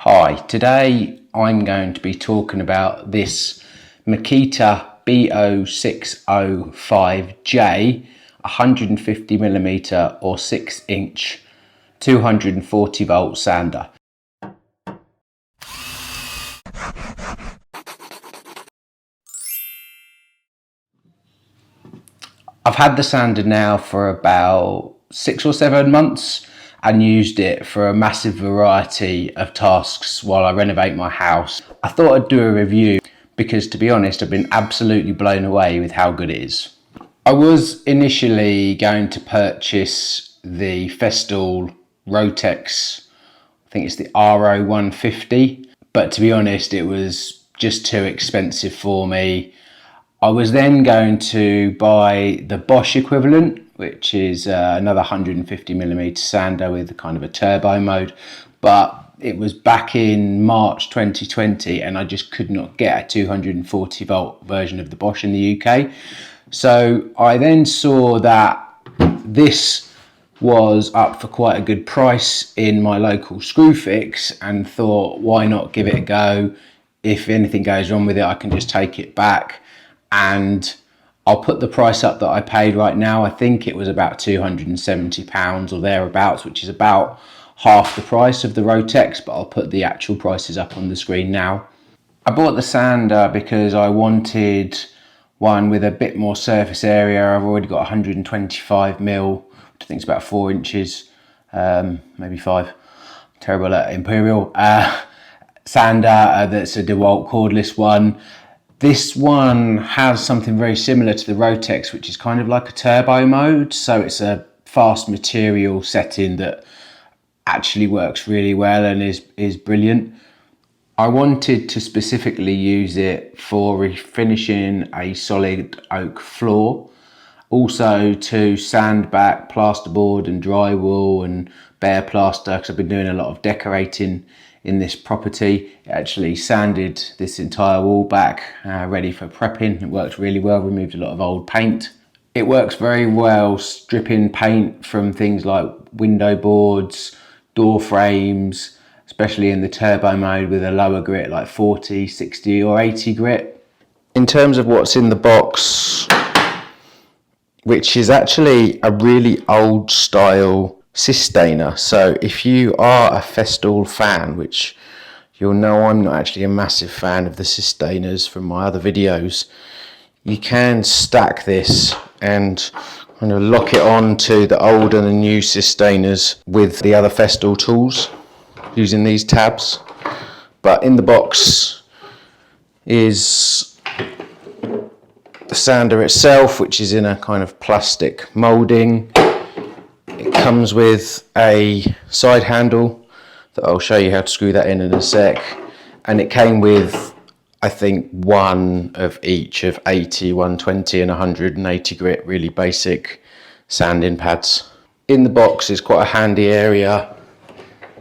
Hi, today I'm going to be talking about this Makita BO6050J 150mm or 6-inch 240 volt sander. I've had the sander now for about 6 or 7 months and used it for a massive variety of tasks while I renovate my house. I thought I'd do a review because, to be honest, I've been absolutely blown away with how good it is. I was initially going to purchase the Festool Rotex, I think it's the RO 150, but to be honest it was just too expensive for me. I was then going to buy the Bosch equivalent, which is another 150mm sander with kind of a turbo mode, but it was back in March 2020 and I just could not get a 240 volt version of the Bosch in the UK. So I then saw that this was up for quite a good price in my local Screwfix and thought, why not give it a go? If anything goes wrong with it, I can just take it back. And I'll put the price up that I paid right now. I think it was about £270 or thereabouts, which is about half the price of the Rotex, but I'll put the actual prices up on the screen now. I bought the sander because I wanted one with a bit more surface area. I've already got 125mm, which I think is about 4 inches, maybe 5. I'm terrible at Imperial. Sander that's a DeWalt cordless one. This one has something very similar to the Rotex, which is kind of like a turbo mode. So it's a fast material setting that actually works really well and is brilliant. I wanted to specifically use it for refinishing a solid oak floor. Also to sand back plasterboard and drywall and bare plaster, because I've been doing a lot of decorating in this property. It actually sanded this entire wall back, ready for prepping. It worked really well, removed a lot of old paint. It works very well stripping paint from things like window boards, door frames, especially in the turbo mode with a lower grit like 40, 60 or 80 grit. In terms of what's in the box, which is actually a really old style Systainer. So if you are a Festool fan, which you'll know I'm not actually a massive fan of the Systainers from my other videos, you can stack this and kind of lock it on to the old and the new Systainers with the other Festool tools using these tabs. But in the box is the sander itself, which is in a kind of plastic moulding. It comes with a side handle that I'll show you how to screw that in a sec. And it came with, I think, one of each of 80, 120 and 180 grit, really basic sanding pads. In the box is quite a handy area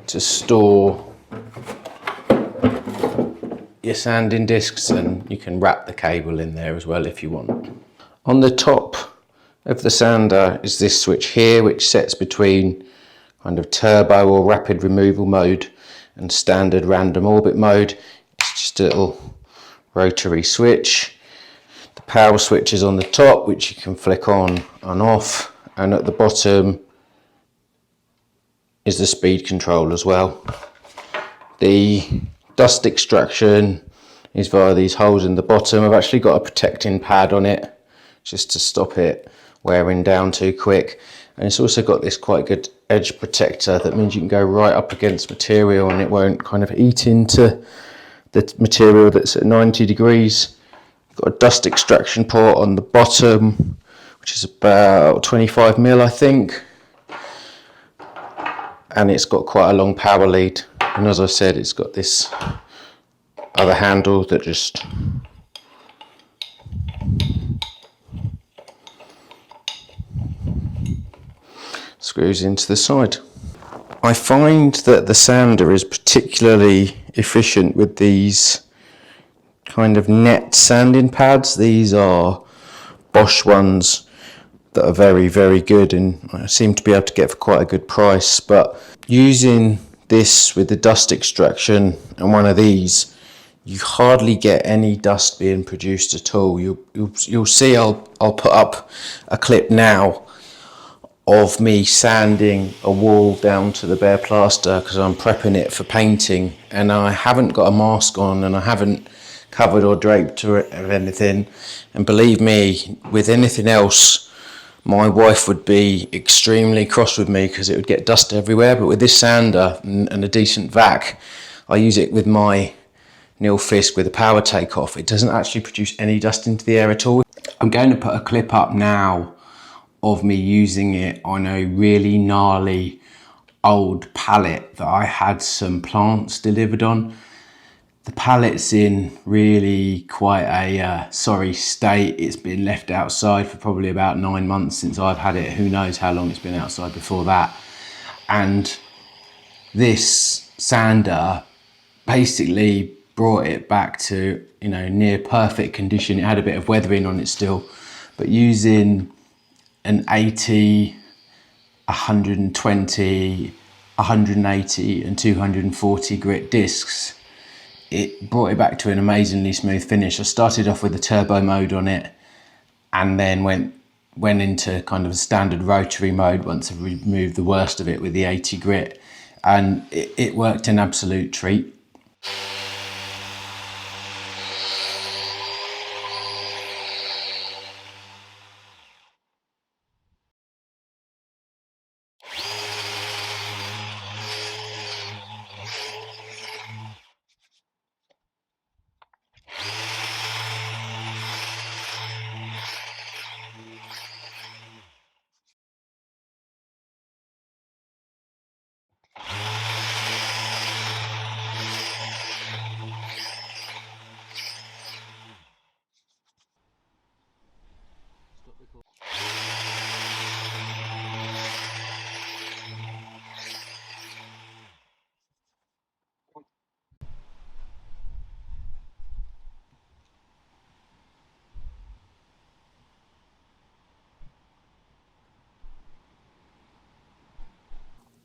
to store your sanding discs, and you can wrap the cable in there as well if you want. On the top of the sander is this switch here, which sets between kind of turbo or rapid removal mode and standard random orbit mode. It's just a little rotary switch. The power switch is on the top, which you can flick on and off, and at the bottom is the speed control as well. The dust extraction is via these holes in the bottom. I've actually got a protecting pad on it just to stop it wearing down too quick, and it's also got this quite good edge protector that means you can go right up against material and it won't kind of eat into the material that's at 90 degrees. Got a dust extraction port on the bottom, which is about 25mm, I think, and it's got quite a long power lead, and as I said, it's got this other handle that just screws into the side. I find that the sander is particularly efficient with these kind of net sanding pads. These are Bosch ones that are very, very good and I seem to be able to get for quite a good price. But using this with the dust extraction and one of these, you hardly get any dust being produced at all. You'll see I'll put up a clip now of me sanding a wall down to the bare plaster because I'm prepping it for painting, and I haven't got a mask on and I haven't covered or draped or anything. And believe me, with anything else, my wife would be extremely cross with me because it would get dust everywhere. But with this sander and a decent vac, I use it with my Nil Fisk with a power takeoff. It doesn't actually produce any dust into the air at all. I'm going to put a clip up now of me using it on a really gnarly old pallet that I had some plants delivered on. The pallet's in really quite a sorry state. It's been left outside for probably about 9 months since I've had it. Who knows how long it's been outside before that. And this sander basically brought it back to, you know, near perfect condition. It had a bit of weathering on it still, but using an 80, 120, 180 and 240 grit discs, it brought it back to an amazingly smooth finish. I started off with the turbo mode on it and then went into kind of a standard rotary mode once I've removed the worst of it with the 80 grit, and it worked an absolute treat.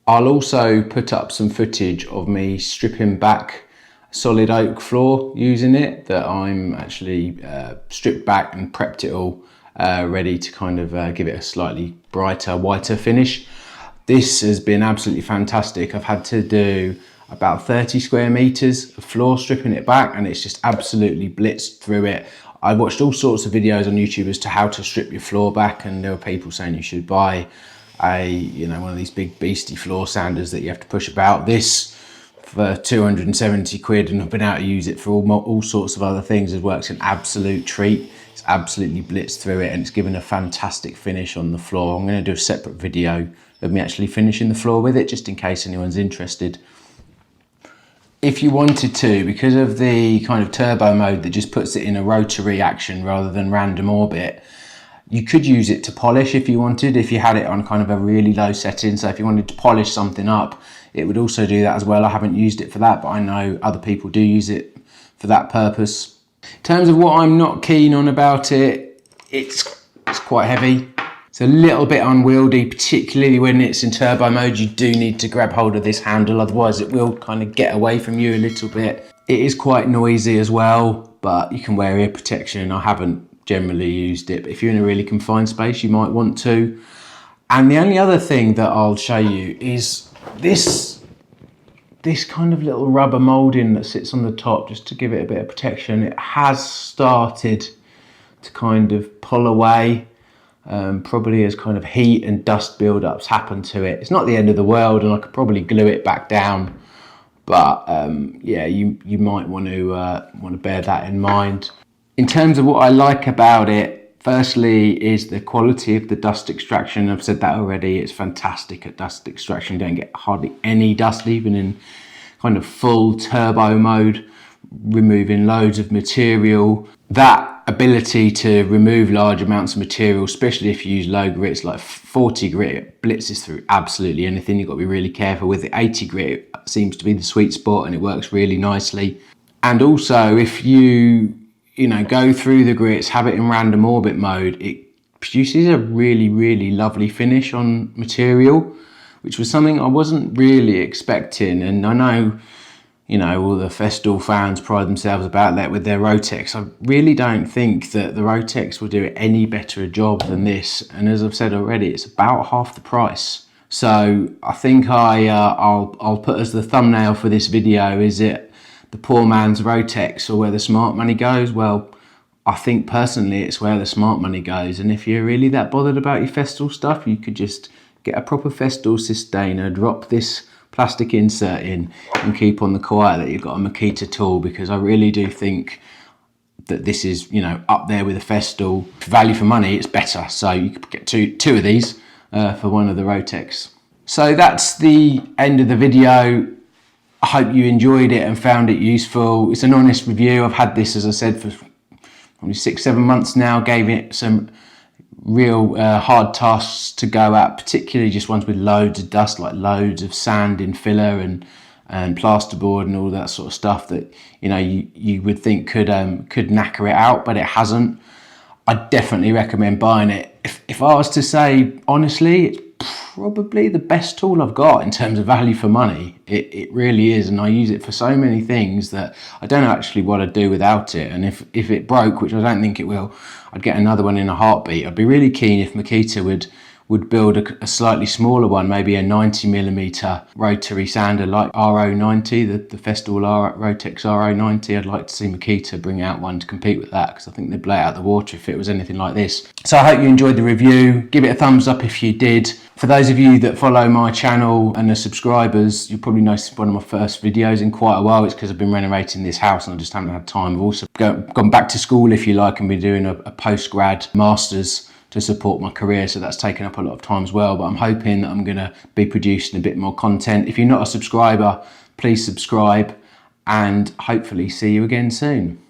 I'll also put up some footage of me stripping back solid oak floor using it, that I'm actually stripped back and prepped it all ready to kind of give it a slightly brighter, whiter finish. This has been absolutely fantastic. I've had to do about 30 square meters of floor stripping it back, and it's just absolutely blitzed through it. I watched all sorts of videos on YouTube as to how to strip your floor back, and there were people saying you should buy one of these big beastie floor sanders that you have to push about. This for 270 quid, and I've been able to use it for all sorts of other things, has worked an absolute treat. It's absolutely blitzed through it and it's given a fantastic finish on the floor. I'm going to do a separate video of me actually finishing the floor with it, just in case anyone's interested. If you wanted to, because of the kind of turbo mode that just puts it in a rotary action rather than random orbit, you could use it to polish if you wanted, if you had it on kind of a really low setting. So if you wanted to polish something up, it would also do that as well. I haven't used it for that, but I know other people do use it for that purpose. In terms of what I'm not keen on about it, it's quite heavy. It's a little bit unwieldy, particularly when it's in turbo mode. You do need to grab hold of this handle, otherwise it will kind of get away from you a little bit. It is quite noisy as well, but you can wear ear protection. I haven't generally used it, but if you're in a really confined space, you might want to. And the only other thing that I'll show you is this kind of little rubber moulding that sits on the top, just to give it a bit of protection. It has started to kind of pull away, probably as kind of heat and dust build-ups happen to it. It's not the end of the world, and I could probably glue it back down, but yeah, you might want to bear that in mind. In terms of what I like about it, firstly is the quality of the dust extraction. I've said that already. It's fantastic at dust extraction. You don't get hardly any dust, even in kind of full turbo mode, removing loads of material. That ability to remove large amounts of material, especially if you use low grits like 40 grit, it blitzes through absolutely anything. You've got to be really careful with it. 80 grit it seems to be the sweet spot, and it works really nicely. And also, if you go through the grits, have it in random orbit mode, it produces a really, really lovely finish on material, which was something I wasn't really expecting. And I know, you know, all the Festool fans pride themselves about that with their Rotex. I really don't think that the Rotex will do any better a job than this. And as I've said already, it's about half the price. So I think I'll put as the thumbnail for this video, is it the poor man's Rotex or where the smart money goes? Well, I think personally it's where the smart money goes. And if you're really that bothered about your Festool stuff, you could just get a proper Festool sustainer, drop this plastic insert in, and keep on the quiet that you've got a Makita tool, because I really do think that this is, you know, up there with a Festool. For value for money, it's better. So you could get two of these for one of the Rotex. So that's the end of the video. I hope you enjoyed it and found it useful. It's an honest review. I've had this, as I said, for probably 6-7 months now. Gave it some real hard tasks to go at, particularly just ones with loads of dust, like loads of sand in filler and plasterboard and all that sort of stuff that, you know, you would think could knacker it out, but it hasn't. I definitely recommend buying it. If I was to say honestly, it's probably the best tool I've got in terms of value for money. It really is, and I use it for so many things that I don't know actually what I'd do without it. And if it broke, which I don't think it will, I'd get another one in a heartbeat. I'd be really keen if Makita would build a slightly smaller one, maybe a 90mm rotary sander like RO90, the Festool Rotex RO90. I'd like to see Makita bring out one to compete with that, because I think they'd blow it out of the water if it was anything like this. So I hope you enjoyed the review. Give it a thumbs up if you did. For those of you that follow my channel and are subscribers, you'll probably notice one of my first videos in quite a while. It's because I've been renovating this house and I just haven't had time. I've also gone back to school, if you like, and been doing a post-grad master's to support my career, so that's taken up a lot of time as well. But I'm hoping that I'm going to be producing a bit more content. If you're not a subscriber, please subscribe, and hopefully see you again soon.